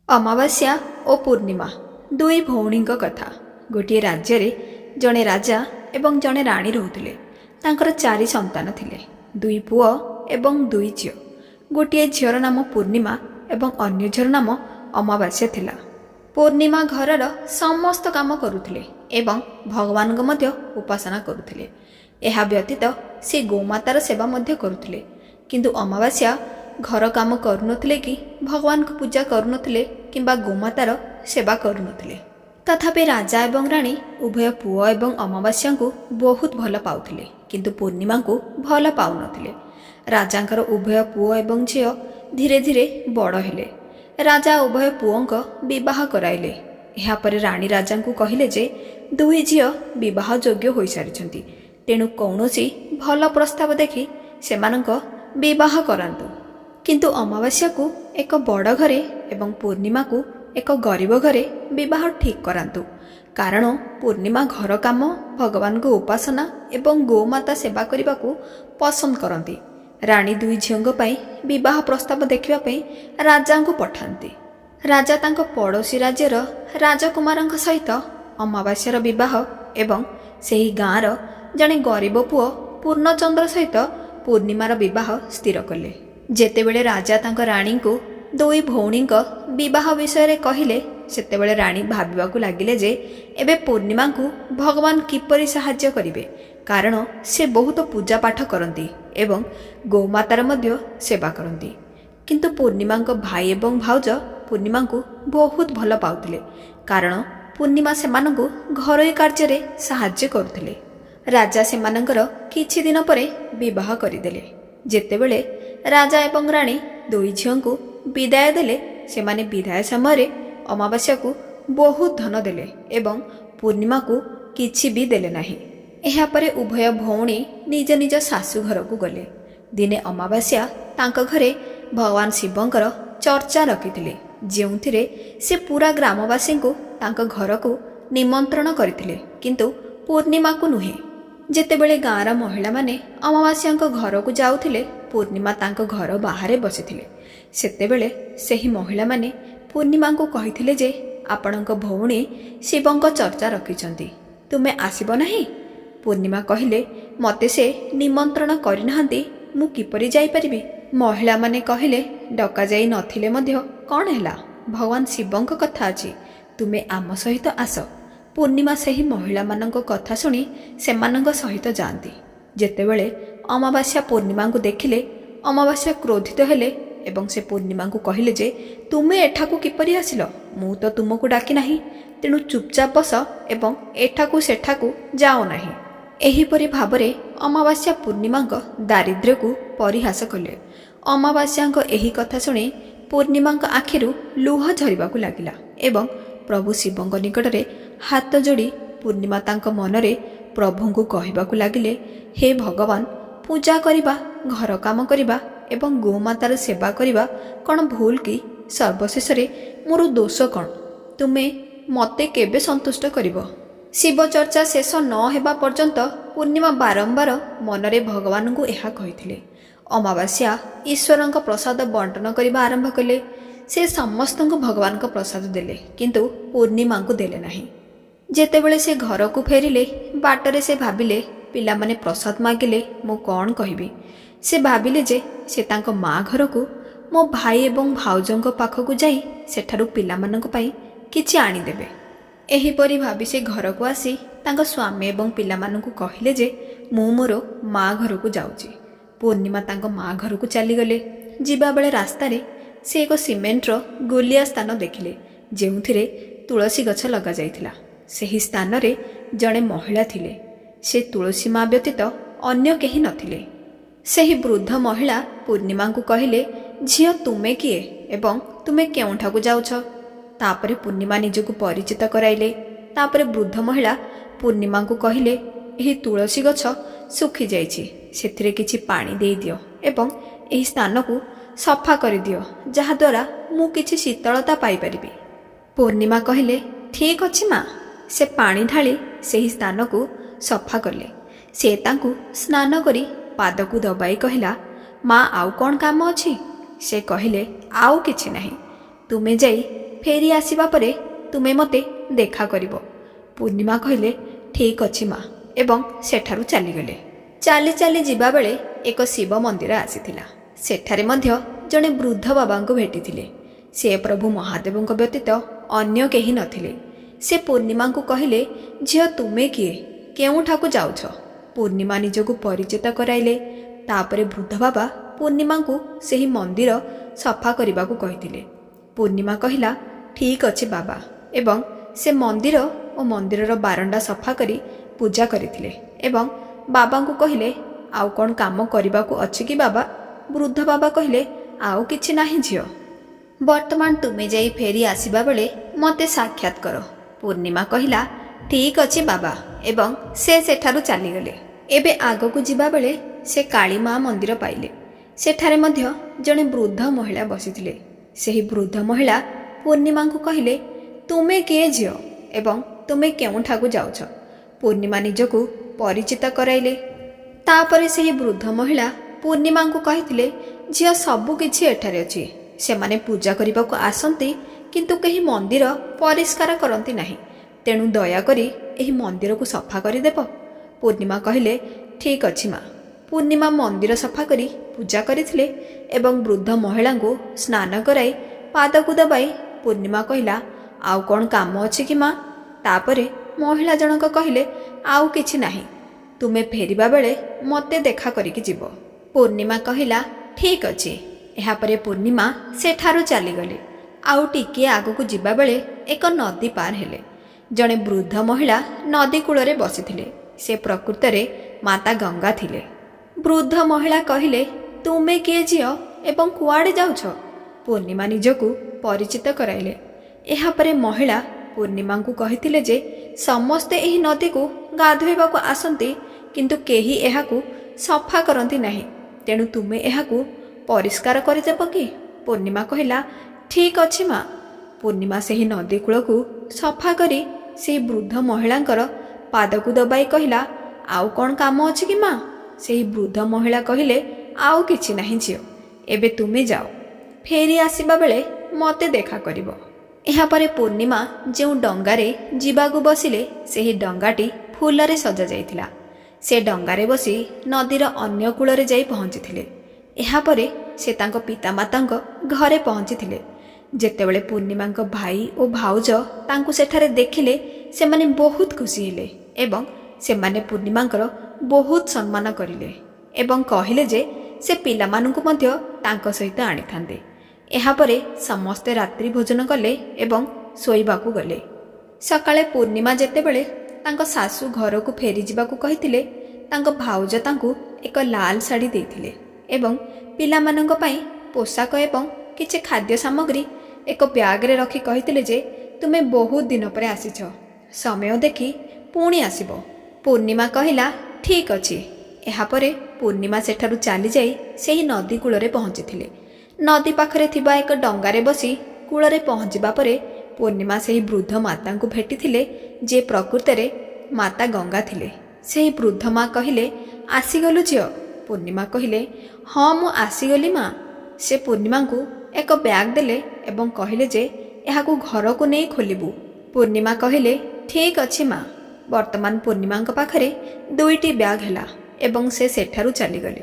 अमावास्या और पूर्णिमा दुई भौणी कथा। गोटे राज्य जड़े राजा एवं जड़े राणी रोते। तांकर 4 संतान थिले, 2 पुओ एवं 2 झील। गोटे झीर नाम पूर्णिमा एवं अन्य झीर नाम अमावास्या थिला। पूर्णिमा घरर समस्त काम करुथिले एवं भगवान को मध्य उपासना करुथिले। एहा व्यतीत से गोमातार सेवा मध्य करुथिले। किंतु अमावास्या घर काम करुनथिले कि भगवान को पूजा करुनथिले किंबा गोमातार सेवा करुनथिले। तथापि राजा एवं राणी उभय पुओ एवं अमावास्या को बहुत भल पाउथिले, किंतु पूर्णिमा को भल पाउनथिले। राजांकर उभय पुओ एवं झील धीरे धीरे बड़ हेले। राजा उभय पुओंक विवाह कराइले। यापर राणी राजा को कहिले जे 2 झील विवाह योग्य होई सारिछंती, तेणु कौनसी भल प्रस्ताव देखि सेमानंक विवाह करांतु। किंतु अमावास्या को एक बड़ घरे एवं पूर्णिमा को एक गरीब घरे विवाह ठीक करांतु। कारण पूर्णिमा घर काम, भगवान को उपासना एवं गोमाता सेवा करने को पसंद करती। राणी 2 झील विवाह प्रस्ताव देखा राजा को पठाती। राजा तांको पड़ोशी राज्यर राजकुमार सहित अमावास्यार विवाह एवं सेही गाँवर जड़े गरीब पुओ पूर्णचंद्र सहित पूर्णिमार विवाह स्थिर कले। जेतेबेले राजा तांको राणी को 2 भौणी विवाह विषय रे कहिले, सेतेबेले राणी भाबिबाकू लागिले जे एबे पूर्णिमा को भगवान किपरि सहाय्य करिवे, कारण से बहुत पूजा पाठ करती एवं गोमातार मध्य सेवा करती। किंतु पूर्णिमा भाई एवं भाउज पूर्णिमा को बहुत भल पाउथिले, कारण पूर्णिमा सेमानंकु घरोई कार्य रे सहाय्य करुथिले। राजा सेमानंकर किछि दिन परे विवाह करिदेले। जेतेबेले राजा एवं राणी 2 झील को विदाय देले, सेमाने विदाय समय अमावास्या को बहुत धन देले एवं पूर्णिमा को किछि भी देले नाही। एहा परे उभय भौणी निज निज सासु घर को गले। दिने अमावास्या तांक घरे भगवान शिवंकर चर्चा रखिथिले, जेउथिरे से पूरा ग्रामवासी को तांक घर को निमंत्रण करथिले, किंतु पूर्णिमा को नुहे। जेतेबेले गाँर महिला माने अमावास्या घर को जाउथिले, पूर्णिमा तांक घर बाहरे बसिथिले। सेतेबेले सेही महिला माने पूर्णिमा को कहिथिले जे आपणक भौणी शिवंक चर्चा रखिछंती, तुमे आसीबो नाही? पूर्णिमा कहिले, मते से निमंत्रण करिनाहांती, मु किपरि जाई परिबी? महिला माने कहिले, डका जाई नथिले मध्य कोन हैला, भगवान शिवंक कथा अछि, तुमे आम सहित आस। पूर्णिमा सेही महिला मानक कथा सुनी सेमानक सहित जाती। जेतेबेले अमावास्या पूर्णिमा को देखिले, अमावास्या क्रोधित हेले एवं से पूर्णिमा को कहिले जे तुमे एठाकू किपरि आसिल, मु तो तुमको डाकी नाही, तेणु चुपचाप बस एवं एठाकू सेठाकू जाओ नाही। एहीपरि भावरे अमावास्या पूर्णिमा दारिद्र्य को परिहास कले। अमावास्या एही कथा शुणी पूर्णिमा आखिरु लुह झरिबाकू लागिला एवं प्रभु शिवंक निकटरे हाथ जोड़ी पूर्णिमा तांक मनरे प्रभु को कहबाकू लागिले, हे भगवान, पूजा करिबा, घर काम करिबा एवं गोमातार सेवा करिबा कौन भूल कि? सर्वशेष मोर दोष कौन? तुमे मते केबे संतुष्ट करिब? शिव चर्चा शेष न हेबा पर्यंत पूर्णिमा बारंबार मनरे भगवान को एहा कहिथिले। अमावास्या ईश्वरंक प्रसाद बंटन करिबा आरंभ कले। से समस्त भगवान को प्रसाद देले, किंतु पूर्णिमा को देले नाही। जेतेबेले से घर को फेरिले, बाटरे से भाबिले पिला माने प्रसाद मागिले, मु कौन कहिबी? से भाबिले जे से तांको माँ घर को मो भाई एवं भाउजंक पाखकु जाई सेठारु पिला मानक पई किछि आनी देबे। एहीपरि भाबी से घर को आसी तांको स्वामी एवं पिला मानकु कहिले जे मु मोरो माँ घर को जाउची। पूर्णिमा तांको माँ घर को चली गले। जिबा बेले रास्ता रे से एक सिमेंटर गोलिया स्थान देखिले, जेउथिरे तुलसी गछ लगा जाइथिला। सेही स्थान रे जड़े महिला थिले। से तुलसी माँ व्यतीत अन्य केही नथिले। सेही वृद्ध महिला पूर्णिमा को कहिले, झियो तुमे किए एवं तुमे केउठाकू जाउछ? तापरे पूर्णिमा निजको परिचित कराइले। तापरे वृद्ध महिला पूर्णिमा को कहिले, एही तुलसी गछ सुखी जाइछि, सेथिरे किछि पानी देई दियो एवं एही स्थान को सफा कर दियो, जहाद्वारा मु किछि शीतलता पाई परिबी। पूर्णिमा कहिले, ठीक अछि माँ। से पानी ढाली सेही स्थान को सफा कले। से तांकु स्नान करी पाद को दबाई कहला, माँ आउ कौन काम अछि? से कहिले, आउ किछि नाही, तुमे जाई ଫେରି ଆସିବା ପରେ ତୁମେ ମୋତେ ଦେଖା କରିବ। ପୂର୍ଣ୍ଣିମା କହିଲେ ଠିକ୍ ଅଛି ମା, ଏବଂ ସେଠାରୁ ଚାଲିଗଲେ। ଚାଲି ଚାଲି ଯିବାବେଳେ ଏକ ଶିବ ମନ୍ଦିର ଆସିଥିଲା। ସେଠାରେ ମଧ୍ୟ ଜଣେ ବୃଦ୍ଧ ବାବାଙ୍କୁ ଭେଟିଥିଲେ। ସେ ପ୍ରଭୁ ମହାଦେବଙ୍କ ବ୍ୟତୀତ ଅନ୍ୟ କେହି ନଥିଲେ। ସେ ପୂର୍ଣ୍ଣିମାଙ୍କୁ କହିଲେ, ଝିଅ ତୁମେ କିଏ, କେଉଁଠାକୁ ଯାଉଛ? ପୂର୍ଣ୍ଣିମା ନିଜକୁ ପରିଚିତ କରାଇଲେ। ତାପରେ ବୃଦ୍ଧ ବାବା ପୂର୍ଣ୍ଣିମାଙ୍କୁ ସେହି ମନ୍ଦିର ସଫା କରିବାକୁ କହିଥିଲେ। ପୂର୍ଣ୍ଣିମା କହିଲା ଠିକ୍ ଅଛି ବାବା, ଏବଂ ସେ ମନ୍ଦିର ଓ ମନ୍ଦିରର ବାରଣ୍ଡା ସଫା କରି ପୂଜା କରିଥିଲେ ଏବଂ ବାବାଙ୍କୁ କହିଲେ ଆଉ କ'ଣ କାମ କରିବାକୁ ଅଛି କି ବାବା? ବୃଦ୍ଧ ବାବା କହିଲେ ଆଉ କିଛି ନାହିଁ ଝିଅ, ବର୍ତ୍ତମାନ ତୁମେ ଯାଇ ଫେରି ଆସିବା ବେଳେ ମୋତେ ସାକ୍ଷାତ କର। ପୂର୍ଣ୍ଣିମା କହିଲା ଠିକ୍ ଅଛି ବାବା, ଏବଂ ସେ ସେଠାରୁ ଚାଲିଗଲେ। ଏବେ ଆଗକୁ ଯିବାବେଳେ ସେ କାଳୀମା ମନ୍ଦିର ପାଇଲେ। ସେଠାରେ ମଧ୍ୟ ଜଣେ ବୃଦ୍ଧ ମହିଳା ବସିଥିଲେ। ସେହି ବୃଦ୍ଧ ମହିଳା ପୂର୍ଣ୍ଣିମାଙ୍କୁ କହିଲେ ତୁମେ କିଏ ଝିଅ ଏବଂ ତୁମେ କେଉଁଠାକୁ ଯାଉଛ? ପୂର୍ଣ୍ଣିମା ନିଜକୁ ପରିଚିତ କରାଇଲେ। ତାପରେ ସେହି ବୃଦ୍ଧ ମହିଳା ପୂର୍ଣ୍ଣିମାଙ୍କୁ କହିଥିଲେ ଝିଅ ସବୁ କିଛି ଏଠାରେ ଅଛି। ସେମାନେ ପୂଜା କରିବାକୁ ଆସନ୍ତି, କିନ୍ତୁ କେହି ମନ୍ଦିର ପରିଷ୍କାର କରନ୍ତି ନାହିଁ। ତେଣୁ ଦୟାକରି ଏହି ମନ୍ଦିରକୁ ସଫା କରିଦେବ। ପୂର୍ଣ୍ଣିମା କହିଲେ ଠିକ୍ ଅଛି ମା। ପୂର୍ଣ୍ଣିମା ମନ୍ଦିର ସଫା କରି ପୂଜା କରିଥିଲେ ଏବଂ ବୃଦ୍ଧ ମହିଳାଙ୍କୁ ସ୍ନାନ କରାଇ ପାଦକୁ ଦବାଇ ପୂର୍ଣ୍ଣିମା କହିଲା ଆଉ କ'ଣ କାମ ଅଛି କି ମା? ତାପରେ ମହିଳା ଜଣକ କହିଲେ ଆଉ କିଛି ନାହିଁ, ତୁମେ ଫେରିବା ବେଳେ ମୋତେ ଦେଖା କରିକି ଯିବ। ପୂର୍ଣ୍ଣିମା କହିଲା ଠିକ୍ ଅଛି। ଏହାପରେ ପୂର୍ଣ୍ଣିମା ସେଠାରୁ ଚାଲିଗଲେ। ଆଉ ଟିକିଏ ଆଗକୁ ଯିବାବେଳେ ଏକ ନଦୀ ପାର ହେଲେ। ଜଣେ ବୃଦ୍ଧ ମହିଳା ନଦୀ କୂଳରେ ବସିଥିଲେ। ସେ ପ୍ରକୃତରେ ମାତା ଗଙ୍ଗା ଥିଲେ। ବୃଦ୍ଧ ମହିଳା କହିଲେ ତୁମେ କିଏ ଝିଅ ଏବଂ କୁଆଡ଼େ ଯାଉଛ? ପୂର୍ଣ୍ଣିମା ନିଜକୁ ପରିଚିତ କରାଇଲେ। ଏହାପରେ ମହିଳା ପୂର୍ଣ୍ଣିମାଙ୍କୁ କହିଥିଲେ ଯେ ସମସ୍ତେ ଏହି ନଦୀକୁ ଗାଧୋଇବାକୁ ଆସନ୍ତି, କିନ୍ତୁ କେହି ଏହାକୁ ସଫା କରନ୍ତି ନାହିଁ। ତେଣୁ ତୁମେ ଏହାକୁ ପରିଷ୍କାର କରିଦେବ କି? ପୂର୍ଣ୍ଣିମା କହିଲା ଠିକ୍ ଅଛି ମା। ପୂର୍ଣ୍ଣିମା ସେହି ନଦୀ କୂଳକୁ ସଫା କରି ସେହି ବୃଦ୍ଧ ମହିଳାଙ୍କର ପାଦକୁ ଦବାଇ କହିଲା ଆଉ କ'ଣ କାମ ଅଛି କି ମା? ସେହି ବୃଦ୍ଧ ମହିଳା କହିଲେ ଆଉ କିଛି ନାହିଁ ଝିଅ, ଏବେ ତୁମେ ଯାଅ। ଫେରି ଆସିବା ବେଳେ ମୋତେ ଦେଖା କରିବ। ଏହାପରେ ପୂର୍ଣ୍ଣିମା ଯେଉଁ ଡଙ୍ଗାରେ ଯିବାକୁ ବସିଲେ, ସେହି ଡଙ୍ଗାଟି ଫୁଲରେ ସଜାଯାଇଥିଲା। ସେ ଡଙ୍ଗାରେ ବସି ନଦୀର ଅନ୍ୟ କୂଳରେ ଯାଇ ପହଞ୍ଚିଥିଲେ। ଏହାପରେ ସେ ତାଙ୍କ ପିତାମାତାଙ୍କ ଘରେ ପହଞ୍ଚିଥିଲେ। ଯେତେବେଳେ ପୂର୍ଣ୍ଣିମାଙ୍କ ଭାଇ ଓ ଭାଉଜ ତାଙ୍କୁ ସେଠାରେ ଦେଖିଲେ, ସେମାନେ ବହୁତ ଖୁସି ହେଲେ ଏବଂ ସେମାନେ ପୂର୍ଣ୍ଣିମାଙ୍କର ବହୁତ ସମ୍ମାନ କରିଲେ ଏବଂ କହିଲେ ଯେ ସେ ପିଲାମାନଙ୍କୁ ମଧ୍ୟ ତାଙ୍କ ସହିତ ଆଣିଥାନ୍ତେ। ଏହାପରେ ସମସ୍ତେ ରାତ୍ରି ଭୋଜନ କଲେ ଏବଂ ଶୋଇବାକୁ ଗଲେ। ସକାଳେ ପୂର୍ଣ୍ଣିମା ଯେତେବେଳେ ତାଙ୍କ ଶାଶୁ ଘରକୁ ଫେରିଯିବାକୁ କହିଥିଲେ, ତାଙ୍କ ଭାଉଜ ତାଙ୍କୁ ଏକ ଲାଲ ଶାଢ଼ୀ ଦେଇଥିଲେ ଏବଂ ପିଲାମାନଙ୍କ ପାଇଁ ପୋଷାକ ଏବଂ କିଛି ଖାଦ୍ୟ ସାମଗ୍ରୀ ଏକ ବ୍ୟାଗରେ ରଖି କହିଥିଲେ ଯେ ତୁମେ ବହୁତ ଦିନ ପରେ ଆସିଛ, ସମୟ ଦେଖି ପୁଣି ଆସିବ। ପୂର୍ଣ୍ଣିମା କହିଲା ଠିକ୍ ଅଛି। ଏହାପରେ ପୂର୍ଣ୍ଣିମା ସେଠାରୁ ଚାଲିଯାଇ ସେହି ନଦୀ କୂଳରେ ପହଞ୍ଚିଥିଲେ। ନଦୀ ପାଖରେ ଥିବା ଏକ ଡଙ୍ଗାରେ ବସି କୂଳରେ ପହଞ୍ଚିବା ପରେ ପୂର୍ଣ୍ଣିମା ସେହି ବୃଦ୍ଧ ମାତାଙ୍କୁ ଭେଟିଥିଲେ, ଯିଏ ପ୍ରକୃତରେ ମାତା ଗଙ୍ଗା ଥିଲେ। ସେହି ବୃଦ୍ଧ ମା କହିଲେ ଆସିଗଲୁ ଝିଅ? ପୂର୍ଣ୍ଣିମା କହିଲେ ହଁ ମୁଁ ଆସିଗଲି ମା। ସେ ପୂର୍ଣ୍ଣିମାଙ୍କୁ ଏକ ବ୍ୟାଗ୍ ଦେଲେ ଏବଂ କହିଲେ ଯେ ଏହାକୁ ଘରକୁ ନେଇ ଖୋଲିବୁ। ପୂର୍ଣ୍ଣିମା କହିଲେ ଠିକ୍ ଅଛି ମା। ବର୍ତ୍ତମାନ ପୂର୍ଣ୍ଣିମାଙ୍କ ପାଖରେ 2ଟି ବ୍ୟାଗ୍ ହେଲା ଏବଂ ସେ ସେଠାରୁ ଚାଲିଗଲେ।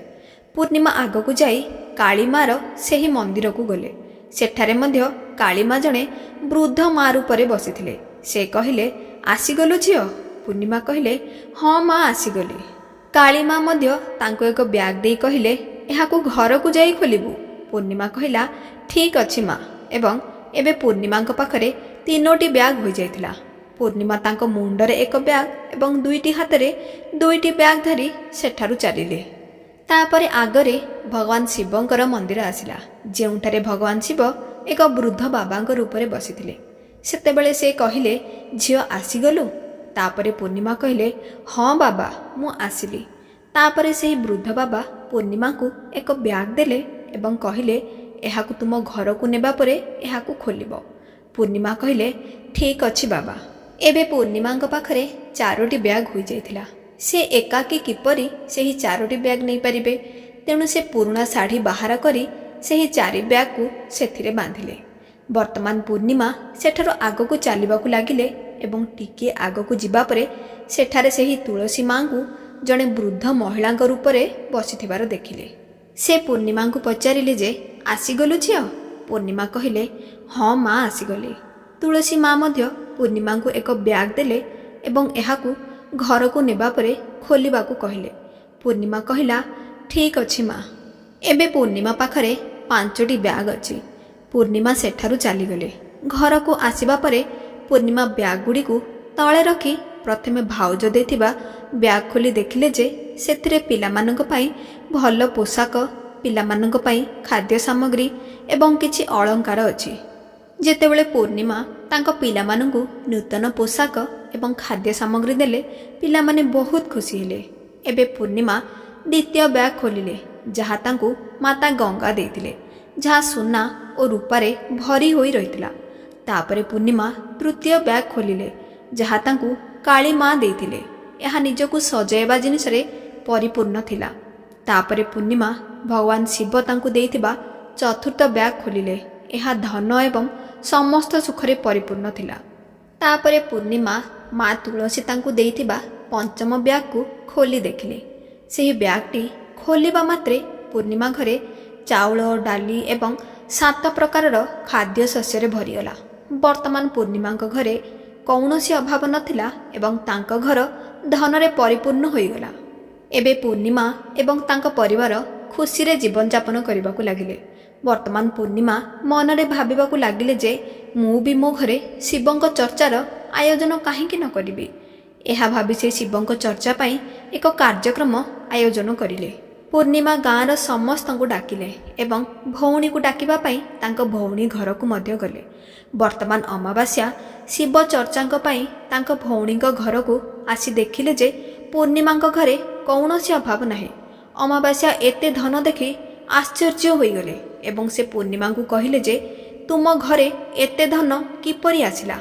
ପୂର୍ଣ୍ଣିମା ଆଗକୁ ଯାଇ କାଳୀମାର ସେହି ମନ୍ଦିରକୁ ଗଲେ। ସେଠାରେ ମଧ୍ୟ କାଳୀମା ଜଣେ ବୃଦ୍ଧ ମା ରୂପରେ ବସିଥିଲେ। ସେ କହିଲେ ଆସିଗଲୁ ଝିଅ? ପୂର୍ଣ୍ଣିମା କହିଲେ ହଁ ମା ଆସିଗଲି। କାଳୀମା ମଧ୍ୟ ତାଙ୍କୁ ଏକ ବ୍ୟାଗ୍ ଦେଇ କହିଲେ ଏହାକୁ ଘରକୁ ଯାଇ ଖୋଲିବୁ। ପୂର୍ଣ୍ଣିମା କହିଲା ଠିକ୍ ଅଛି ମା। ଏବଂ ଏବେ ପୂର୍ଣ୍ଣିମାଙ୍କ ପାଖରେ 3ଟି ବ୍ୟାଗ୍ ହୋଇଯାଇଥିଲା। ପୂର୍ଣ୍ଣିମା ତାଙ୍କ ମୁଣ୍ଡରେ ଏକ ବ୍ୟାଗ୍ ଏବଂ 2ଟି ହାତରେ 2ଟି ବ୍ୟାଗ୍ ଧରି ସେଠାରୁ ଚାଲିଲେ। ତାପରେ ଆଗରେ ଭଗବାନ ଶିବଙ୍କର ମନ୍ଦିର ଆସିଲା, ଯେଉଁଠାରେ ଭଗବାନ ଶିବ ଏକ ବୃଦ୍ଧ ବାବାଙ୍କ ରୂପରେ ବସିଥିଲେ। ସେତେବେଳେ ସେ କହିଲେ ଝିଅ ଆସିଗଲୁ? ତାପରେ ପୂର୍ଣ୍ଣିମା କହିଲେ ହଁ ବାବା ମୁଁ ଆସିଲି। ତାପରେ ସେହି ବୃଦ୍ଧ ବାବା ପୂର୍ଣ୍ଣିମାଙ୍କୁ ଏକ ବ୍ୟାଗ୍ ଦେଲେ ଏବଂ କହିଲେ ଏହାକୁ ତୁମ ଘରକୁ ନେବା ପରେ ଏହାକୁ ଖୋଲିବ। ପୂର୍ଣ୍ଣିମା କହିଲେ ଠିକ୍ ଅଛି ବାବା। ଏବେ ପୂର୍ଣ୍ଣିମାଙ୍କ ପାଖରେ 4ଟି ବ୍ୟାଗ୍ ହୋଇଯାଇଥିଲା। ସେ ଏକାକୀ କିପରି ସେହି 4ଟି ବ୍ୟାଗ୍ ନେଇପାରିବେ? ତେଣୁ ସେ ପୁରୁଣା ଶାଢ଼ୀ ବାହାର କରି ସେହି 4 ବ୍ୟାଗ୍କୁ ସେଥିରେ ବାନ୍ଧିଲେ। ବର୍ତ୍ତମାନ ପୂର୍ଣ୍ଣିମା ସେଠାରୁ ଆଗକୁ ଚାଲିବାକୁ ଲାଗିଲେ ଏବଂ ଟିକିଏ ଆଗକୁ ଯିବା ପରେ ସେଠାରେ ସେହି ତୁଳସୀ ମାଙ୍କୁ ଜଣେ ବୃଦ୍ଧ ମହିଳାଙ୍କ ରୂପରେ ବସିଥିବାର ଦେଖିଲେ। ସେ ପୂର୍ଣ୍ଣିମାଙ୍କୁ ପଚାରିଲେ ଯେ ଆସିଗଲୁ ଝିଅ? ପୂର୍ଣ୍ଣିମା କହିଲେ ହଁ ମା ଆସିଗଲି। ତୁଳସୀ ମା ମଧ୍ୟ ପୂର୍ଣ୍ଣିମାଙ୍କୁ ଏକ ବ୍ୟାଗ୍ ଦେଲେ ଏବଂ ଏହାକୁ ଘରକୁ ନେବା ପରେ ଖୋଲିବାକୁ କହିଲେ। ପୂର୍ଣ୍ଣିମା କହିଲା ଠିକ୍ ଅଛି ମା। ଏବେ ପୂର୍ଣ୍ଣିମା ପାଖରେ 5ଟି ବ୍ୟାଗ୍ ଅଛି। ପୂର୍ଣ୍ଣିମା ସେଠାରୁ ଚାଲିଗଲେ। ଘରକୁ ଆସିବା ପରେ ପୂର୍ଣ୍ଣିମା ବ୍ୟାଗ୍ ଗୁଡ଼ିକୁ ତଳେ ରଖି ପ୍ରଥମେ ଭାଉଜ ଦେଇଥିବା ବ୍ୟାଗ୍ ଖୋଲି ଦେଖିଲେ ଯେ ସେଥିରେ ପିଲାମାନଙ୍କ ପାଇଁ ଭଲ ପୋଷାକ, ପିଲାମାନଙ୍କ ପାଇଁ ଖାଦ୍ୟ ସାମଗ୍ରୀ ଏବଂ କିଛି ଅଳଙ୍କାର ଅଛି। ଯେତେବେଳେ ପୂର୍ଣ୍ଣିମା ତାଙ୍କ ପିଲାମାନଙ୍କୁ ନୂତନ ପୋଷାକ ଏବଂ ଖାଦ୍ୟ ସାମଗ୍ରୀ ଦେଲେ ପିଲାମାନେ ବହୁତ ଖୁସି ହେଲେ। ଏବେ ପୂର୍ଣ୍ଣିମା ଦ୍ୱିତୀୟ ବ୍ୟାଗ୍ ଖୋଲିଲେ ଯାହା ତାଙ୍କୁ ମାତା ଗଙ୍ଗା ଦେଇଥିଲେ, ଯାହା ସୁନା ଓ ରୂପାରେ ଭରି ହୋଇ ରହିଥିଲା। ତାପରେ ପୂର୍ଣ୍ଣିମା ତୃତୀୟ ବ୍ୟାଗ୍ ଖୋଲିଲେ ଯାହା ତାଙ୍କୁ କାଳୀ ମା ଦେଇଥିଲେ। ଏହା ନିଜକୁ ସଜାଇବା ଜିନିଷରେ ପରିପୂର୍ଣ୍ଣ ଥିଲା। ତାପରେ ପୂର୍ଣ୍ଣିମା ଭଗବାନ ଶିବ ତାଙ୍କୁ ଦେଇଥିବା ଚତୁର୍ଥ ବ୍ୟାଗ୍ ଖୋଲିଲେ। ଏହା ଧନ ଏବଂ ସମସ୍ତ ସୁଖରେ ପରିପୂର୍ଣ୍ଣ ଥିଲା। ତାପରେ ପୂର୍ଣ୍ଣିମା ମା ତୁଳସୀ ତାଙ୍କୁ ଦେଇଥିବା ପଞ୍ଚମ ବ୍ୟାଗ୍କୁ ଖୋଲି ଦେଖିଲେ। ସେହି ବ୍ୟାଗ୍ଟି ଖୋଲିବା ମାତ୍ରେ ପୂର୍ଣ୍ଣିମା ଘରେ ଚାଉଳ, ଡାଲି ଏବଂ 7 ପ୍ରକାରର ଖାଦ୍ୟ ଶସ୍ୟରେ ଭରିଗଲା। ବର୍ତ୍ତମାନ ପୂର୍ଣ୍ଣିମାଙ୍କ ଘରେ କୌଣସି ଅଭାବ ନଥିଲା ଏବଂ ତାଙ୍କ ଘର ଧନରେ ପରିପୂର୍ଣ୍ଣ ହୋଇଗଲା। ଏବେ ପୂର୍ଣ୍ଣିମା ଏବଂ ତାଙ୍କ ପରିବାର ଖୁସିରେ ଜୀବନଯାପନ କରିବାକୁ ଲାଗିଲେ। ବର୍ତ୍ତମାନ ପୂର୍ଣ୍ଣିମା ମନରେ ଭାବିବାକୁ ଲାଗିଲେ ଯେ ମୁଁ ବି ମୋ ଘରେ ଶିବଙ୍କ ଚର୍ଚ୍ଚାର ଆୟୋଜନ କାହିଁକି ନ କରିବି। ଏହା ଭାବି ସେ ଶିବଙ୍କ ଚର୍ଚ୍ଚା ପାଇଁ ଏକ କାର୍ଯ୍ୟକ୍ରମ ଆୟୋଜନ କରିଲେ। ପୂର୍ଣ୍ଣିମା ଗାଁର ସମସ୍ତଙ୍କୁ ଡାକିଲେ ଏବଂ ଭଉଣୀକୁ ଡାକିବା ପାଇଁ ତାଙ୍କ ଭଉଣୀ ଘରକୁ ମଧ୍ୟ ଗଲେ। ବର୍ତ୍ତମାନ ଅମାବାସ୍ୟା ଶିବ ଚର୍ଚ୍ଚାଙ୍କ ପାଇଁ ତାଙ୍କ ଭଉଣୀଙ୍କ ଘରକୁ ଆସି ଦେଖିଲେ ଯେ ପୂର୍ଣ୍ଣିମାଙ୍କ ଘରେ କୌଣସି ଅଭାବ ନାହିଁ। ଅମାବାସ୍ୟା ଏତେ ଧନ ଦେଖି ଆଶ୍ଚର୍ଯ୍ୟ ହୋଇଗଲେ ଏବଂ ସେ ପୂର୍ଣ୍ଣିମାଙ୍କୁ କହିଲେ ଯେ ତୁମ ଘରେ ଏତେ ଧନ କିପରି ଆସିଲା?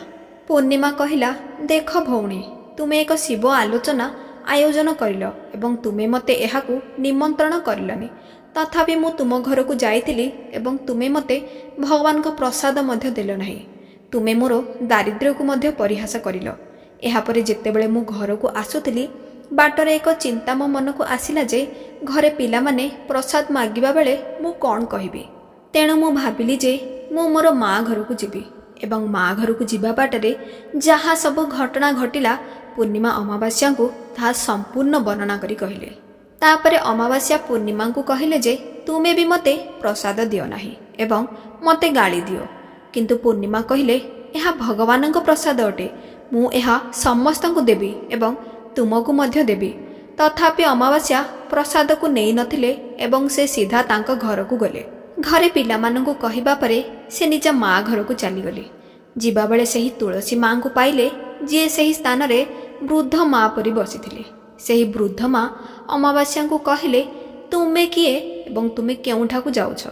ପୂର୍ଣ୍ଣିମା କହିଲା ଦେଖ ଭଉଣୀ, ତୁମେ ଏକ ଶିବ ଆଲୋଚନା ଆୟୋଜନ କରିଲ ଏବଂ ତୁମେ ମୋତେ ଏହାକୁ ନିମନ୍ତ୍ରଣ କରିଲନି। ତଥାପି ମୁଁ ତୁମ ଘରକୁ ଯାଇଥିଲି ଏବଂ ତୁମେ ମୋତେ ଭଗବାନଙ୍କ ପ୍ରସାଦ ମଧ୍ୟ ଦେଲ ନାହିଁ। ତୁମେ ମୋର ଦାରିଦ୍ର୍ୟକୁ ମଧ୍ୟ ପରିହାସ କରିଲ। ଏହାପରେ ଯେତେବେଳେ ମୁଁ ଘରକୁ ଆସୁଥିଲି ବାଟରେ ଏକ ଚିନ୍ତା ମୋ ମନକୁ ଆସିଲା ଯେ ଘରେ ପିଲାମାନେ ପ୍ରସାଦ ମାଗିବା ବେଳେ ମୁଁ କ'ଣ କହିବି। ତେଣୁ ମୁଁ ଭାବିଲି ଯେ ମୁଁ ମୋର ମା ଘରକୁ ଯିବି ଏବଂ ମା ଘରକୁ ଯିବା ବାଟରେ ଯାହା ସବୁ ଘଟଣା ଘଟିଲା ପୂର୍ଣ୍ଣିମା ଅମାବାସ୍ୟାଙ୍କୁ ତାହା ସମ୍ପୂର୍ଣ୍ଣ ବର୍ଣ୍ଣନା କରି କହିଲେ। ତାପରେ ଅମାବାସ୍ୟା ପୂର୍ଣ୍ଣିମାଙ୍କୁ କହିଲେ ଯେ ତୁମେ ବି ମୋତେ ପ୍ରସାଦ ଦିଅ ନାହିଁ ଏବଂ ମୋତେ ଗାଳି ଦିଅ। କିନ୍ତୁ ପୂର୍ଣ୍ଣିମା କହିଲେ ଏହା ଭଗବାନଙ୍କ ପ୍ରସାଦ ଅଟେ। ମୁଁ ଏହା ସମସ୍ତଙ୍କୁ ଦେବି ଏବଂ ତୁମକୁ ମଧ୍ୟ ଦେବି। ତଥାପି ଅମାବାସ୍ୟା ପ୍ରସାଦକୁ ନେଇନଥିଲେ ଏବଂ ସେ ସିଧା ତାଙ୍କ ଘରକୁ ଗଲେ। ଘରେ ପିଲାମାନଙ୍କୁ କହିବା ପରେ ସେ ନିଜ ମା ଘରକୁ ଚାଲିଗଲେ। ଯିବାବେଳେ ସେହି ତୁଳସୀ ମାଙ୍କୁ ପାଇଲେ ଯିଏ ସେହି ସ୍ଥାନରେ ବୃଦ୍ଧ ମା ପରି ବସିଥିଲେ। ସେହି ବୃଦ୍ଧ ମା ଅମାବାସ୍ୟାଙ୍କୁ କହିଲେ ତୁମେ କିଏ ଏବଂ ତୁମେ କେଉଁଠାକୁ ଯାଉଛ?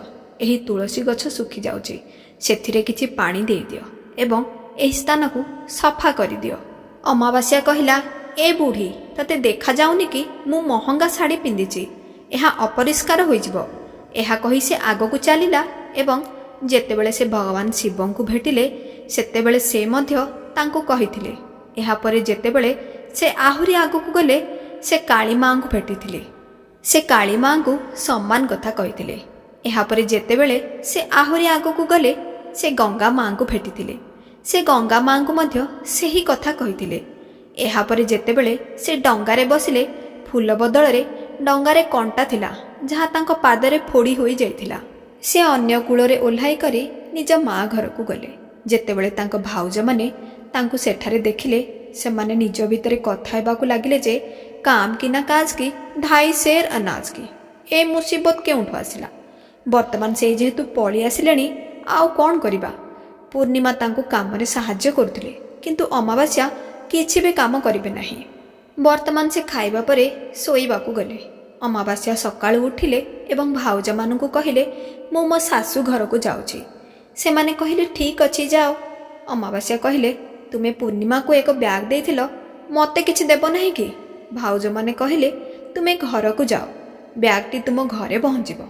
ଏହି ତୁଳସୀ ଗଛ ଶୁଖିଯାଉଛି, ସେଥିରେ କିଛି ପାଣି ଦେଇଦିଅ ଏବଂ ଏହି ସ୍ଥାନକୁ ସଫା କରିଦିଅ। ଅମାବାସ୍ୟା କହିଲା ଏ ବୁଢ଼ୀ, ତତେ ଦେଖାଯାଉନି କି ମୁଁ ମହଙ୍ଗା ଶାଢ଼ୀ ପିନ୍ଧିଛି? ଏହା ଅପରିଷ୍କାର ହୋଇଯିବ। ଏହା କହି ସେ ଆଗକୁ ଚାଲିଲା ଏବଂ ଯେତେବେଳେ ସେ ଭଗବାନ ଶିବଙ୍କୁ ଭେଟିଲେ ସେତେବେଳେ ସେ ମଧ୍ୟ ତାଙ୍କୁ କହିଥିଲେ। ଏହାପରେ ଯେତେବେଳେ ସେ ଆହୁରି ଆଗକୁ ଗଲେ ସେ କାଳୀ ମାଙ୍କୁ ଭେଟିଥିଲେ। ସେ କାଳୀ ମାଙ୍କୁ ସମାନ କଥା କହିଥିଲେ। ଏହାପରେ ଯେତେବେଳେ ସେ ଆହୁରି ଆଗକୁ ଗଲେ ସେ ଗଙ୍ଗା ମାଙ୍କୁ ଭେଟିଥିଲେ। ସେ ଗଙ୍ଗା ମାଙ୍କୁ ମଧ୍ୟ ସେହି କଥା କହିଥିଲେ। ଏହାପରେ ଯେତେବେଳେ ସେ ଡଙ୍ଗାରେ ବସିଲେ ଫୁଲ ବଦଳରେ ଡଙ୍ଗାରେ କଣ୍ଟା ଥିଲା ଯାହା ତାଙ୍କ ପାଦରେ ଫୋଡ଼ି ହୋଇଯାଇଥିଲା। ସେ ଅନ୍ୟ କୂଳରେ ଓହ୍ଲାଇ କରି ନିଜ ମା ଘରକୁ ଗଲେ। ଯେତେବେଳେ ତାଙ୍କ ଭାଉଜମାନେ ତାଙ୍କୁ ସେଠାରେ ଦେଖିଲେ ସେମାନେ ନିଜ ଭିତରେ କଥା ହେବାକୁ ଲାଗିଲେ ଯେ କାମ କି ନା କାଜ କି ଢାଇ ସେର ଅନାଜ କି, ଏ ମୁସିବତ କେଉଁଠୁ ଆସିଲା? ବର୍ତ୍ତମାନ ସେ ଯେହେତୁ ପଳେଇ ଆସିଲେଣି ଆଉ କ'ଣ କରିବା? ପୂର୍ଣ୍ଣିମା ତାଙ୍କୁ କାମରେ ସାହାଯ୍ୟ କରୁଥିଲେ କିନ୍ତୁ ଅମାବାସ୍ୟା କିଛି ବି କାମ କରିବେ ନାହିଁ। ବର୍ତ୍ତମାନ ସେ ଖାଇବା ପରେ ଶୋଇବାକୁ ଗଲେ। ଅମାବାସ୍ୟା ସକାଳୁ ଉଠିଲେ ଏବଂ ଭାଉଜମାନଙ୍କୁ କହିଲେ ମୁଁ ମୋ ଶାଶୁ ଘରକୁ ଯାଉଛି। ସେମାନେ କହିଲେ ଠିକ୍ ଅଛି ଯାଅ। ଅମାବାସ୍ୟା କହିଲେ ତୁମେ ପୂର୍ଣ୍ଣିମାକୁ ଏକ ବ୍ୟାଗ୍ ଦେଇଥିଲ, ମୋତେ କିଛି ଦେବ ନାହିଁ କି? ଭାଉଜମାନେ କହିଲେ ତୁମେ ଘରକୁ ଯାଅ, ବ୍ୟାଗ୍ଟି ତୁମ ଘରେ ପହଞ୍ଚିବ।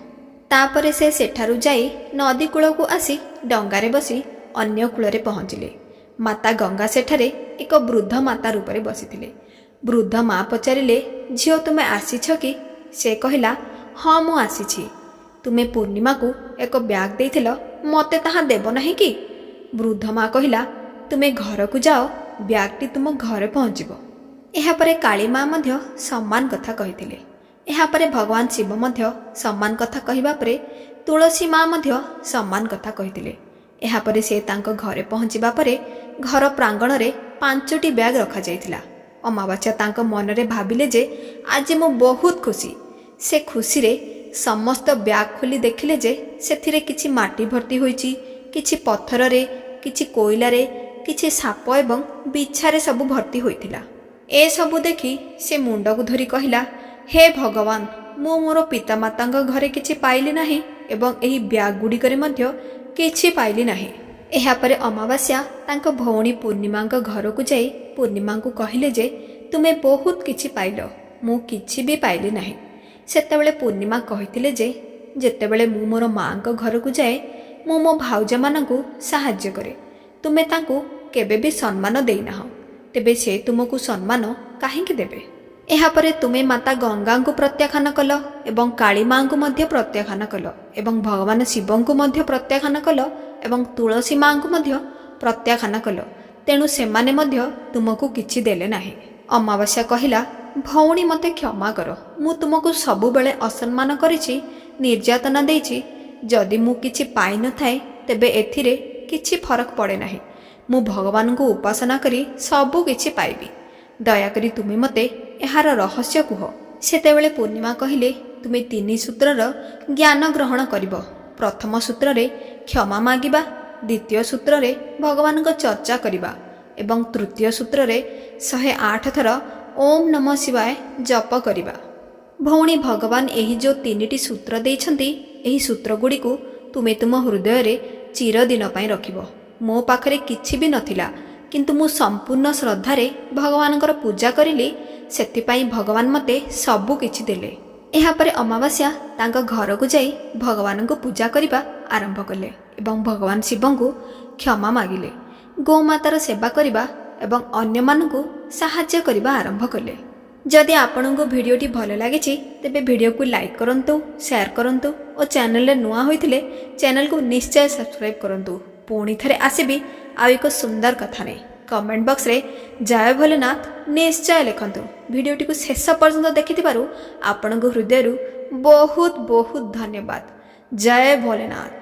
ତାପରେ ସେ ସେଠାରୁ ଯାଇ ନଦୀ କୂଳକୁ ଆସି ଡଙ୍ଗାରେ ବସି ଅନ୍ୟ କୂଳରେ ପହଞ୍ଚିଲେ। ମାତା ଗଙ୍ଗା ସେଠାରେ ଏକ ବୃଦ୍ଧ ମାତା ରୂପରେ ବସିଥିଲେ। ବୃଦ୍ଧ ମା ପଚାରିଲେ, ଝିଅ ତୁମେ ଆସିଛ କି? ସେ କହିଲା, ହଁ ମୁଁ ଆସିଛି। ତୁମେ ପୂର୍ଣ୍ଣିମାକୁ ଏକ ବ୍ୟାଗ୍ ଦେଇଥିଲ, ମୋତେ ତାହା ଦେବ ନାହିଁ କି? ବୃଦ୍ଧ ମା କହିଲା, ତୁମେ ଘରକୁ ଯାଅ, ବ୍ୟାଗ୍ଟି ତୁମ ଘରେ ପହଞ୍ଚିବ। ଏହାପରେ କାଳୀ ମା ମଧ୍ୟ ସମାନ କଥା କହିଥିଲେ। ଏହାପରେ ଭଗବାନ ଶିବ ମଧ୍ୟ ସମାନ କଥା କହିବା ପରେ ତୁଳସୀ ମା ମଧ୍ୟ ସମାନ କଥା କହିଥିଲେ। ଏହାପରେ ସେ ତାଙ୍କ ଘରେ ପହଞ୍ଚିବା ପରେ ଘର ପ୍ରାଙ୍ଗଣରେ 5ଟି ବ୍ୟାଗ୍ ରଖାଯାଇଥିଲା। ଅମାବାସ୍ୟା ତାଙ୍କ ମନରେ ଭାବିଲେ ଯେ ଆଜି ମୁଁ ବହୁତ ଖୁସି। ସେ ଖୁସିରେ ସମସ୍ତ ବ୍ୟାଗ୍ ଖୋଲି ଦେଖିଲେ ଯେ ସେଥିରେ କିଛି ମାଟି ଭର୍ତ୍ତି ହୋଇଛି, କିଛି ପଥରରେ, କିଛି କୋଇଲାରେ, କିଛି ସାପ ଏବଂ ବିଛାରେ ସବୁ ଭର୍ତ୍ତି ହୋଇଥିଲା। ଏସବୁ ଦେଖି ସେ ମୁଣ୍ଡକୁ ଧରି କହିଲା, ହେ ଭଗବାନ, ମୁଁ ମୋର ପିତାମାତାଙ୍କ ଘରେ କିଛି ପାଇଲି ନାହିଁ ଏବଂ ଏହି ବ୍ୟାଗ୍ ଗୁଡ଼ିକରେ ମଧ୍ୟ କିଛି ପାଇଲି ନାହିଁ। ଏହାପରେ ଅମାବାସ୍ୟା ତାଙ୍କ ଭଉଣୀ ପୂର୍ଣ୍ଣିମାଙ୍କ ଘରକୁ ଯାଇ ପୂର୍ଣ୍ଣିମାଙ୍କୁ କହିଲେ ଯେ ତୁମେ ବହୁତ କିଛି ପାଇଲ, ମୁଁ କିଛି ବି ପାଇଲି ନାହିଁ। ସେତେବେଳେ ପୂର୍ଣ୍ଣିମା କହିଥିଲେ ଯେ ଯେତେବେଳେ ମୁଁ ମୋର ମାଆଙ୍କ ଘରକୁ ଯାଏ ମୁଁ ମୋ ଭାଉଜମାନଙ୍କୁ ସାହାଯ୍ୟ କରେ। ତୁମେ ତାଙ୍କୁ କେବେ ବି ସମ୍ମାନ ଦେଇନାହ, ତେବେ ସେ ତୁମକୁ ସମ୍ମାନ କାହିଁକି ଦେବେ? ଏହାପରେ ତୁମେ ମାତା ଗଙ୍ଗାଙ୍କୁ ପ୍ରତ୍ୟାଖ୍ୟାନ କଲ ଏବଂ କାଳୀ ମାଙ୍କୁ ମଧ୍ୟ ପ୍ରତ୍ୟାଖ୍ୟାନ କଲ ଏବଂ ଭଗବାନ ଶିବଙ୍କୁ ମଧ୍ୟ ପ୍ରତ୍ୟାଖ୍ୟାନ କଲ ଏବଂ ତୁଳସୀ ମାଙ୍କୁ ମଧ୍ୟ ପ୍ରତ୍ୟାଖ୍ୟାନ କଲ। ତେଣୁ ସେମାନେ ମଧ୍ୟ ତୁମକୁ କିଛି ଦେଲେ ନାହିଁ। ଅମାବାସ୍ୟା କହିଲା, ଭଉଣୀ ମୋତେ କ୍ଷମା କର, ମୁଁ ତୁମକୁ ସବୁବେଳେ ଅସମ୍ମାନ କରିଛି, ନିର୍ଯାତନା ଦେଇଛି। ଯଦି ମୁଁ କିଛି ପାଇନଥାଏ ତେବେ ଏଥିରେ କିଛି ଫରକ ପଡ଼େ ନାହିଁ। ମୁଁ ଭଗବାନଙ୍କୁ ଉପାସନା କରି ସବୁ କିଛି ପାଇବି। ଦୟାକରି ତୁମେ ମୋତେ ଏହାର ରହସ୍ୟ କୁହ। ସେତେବେଳେ ପୂର୍ଣ୍ଣିମା କହିଲେ, ତୁମେ 3 ସୂତ୍ରର ଜ୍ଞାନ ଗ୍ରହଣ କରିବ। ପ୍ରଥମ ସୂତ୍ରରେ କ୍ଷମା ମାଗିବା, ଦ୍ୱିତୀୟ ସୂତ୍ରରେ ଭଗବାନଙ୍କ ଚର୍ଚ୍ଚା କରିବା ଏବଂ ତୃତୀୟ ସୂତ୍ରରେ 108 ଥର ଓମ୍ ନମଃ ଶିବାୟ ଜପ କରିବା। ଭଉଣୀ, ଭଗବାନ ଏହି ଯେଉଁ 3ଟି ସୂତ୍ର ଦେଇଛନ୍ତି, ଏହି ସୂତ୍ରଗୁଡ଼ିକୁ ତୁମେ ତୁମ ହୃଦୟରେ ଚିରଦିନ ପାଇଁ ରଖିବ। ମୋ ପାଖରେ କିଛି ବି ନଥିଲା, କିନ୍ତୁ ମୁଁ ସମ୍ପୂର୍ଣ୍ଣ ଶ୍ରଦ୍ଧାରେ ଭଗବାନଙ୍କର ପୂଜା କରିଲି, ସେଥିପାଇଁ ଭଗବାନ ମୋତେ ସବୁ କିଛି ଦେଲେ। ଏହାପରେ ଅମାବାସ୍ୟା ତାଙ୍କ ଘରକୁ ଯାଇ ଭଗବାନଙ୍କୁ ପୂଜା କରିବା ଆରମ୍ଭ କଲେ ଏବଂ ଭଗବାନ ଶିବଙ୍କୁ କ୍ଷମା ମାଗିଲେ। ଗୋମାତାର ସେବା କରିବା ଏବଂ ଅନ୍ୟମାନଙ୍କୁ ସାହାଯ୍ୟ କରିବା ଆରମ୍ଭ କଲେ। ଯଦି ଆପଣଙ୍କୁ ଭିଡ଼ିଓଟି ଭଲ ଲାଗିଛି ତେବେ ଭିଡ଼ିଓକୁ ଲାଇକ୍ କରନ୍ତୁ, ସେୟାର କରନ୍ତୁ ଓ ଚ୍ୟାନେଲରେ ନୂଆ ହୋଇଥିଲେ ଚ୍ୟାନେଲକୁ ନିଶ୍ଚୟ ସବସ୍କ୍ରାଇବ୍ କରନ୍ତୁ। ପୁଣି ଥରେ ଆସିବି ଆଉ ଏକ ସୁନ୍ଦର କଥା ନେଇ। କମେଣ୍ଟ ବକ୍ସରେ ଜୟ ଭୋଲେନାଥ ନିଶ୍ଚୟ ଲେଖନ୍ତୁ। ଭିଡ଼ିଓଟିକୁ ଶେଷ ପର୍ଯ୍ୟନ୍ତ ଦେଖିଥିବାରୁ ଆପଣଙ୍କ ହୃଦୟରୁ ବହୁତ ବହୁତ ଧନ୍ୟବାଦ। ଜୟ ଭୋଲେନାଥ।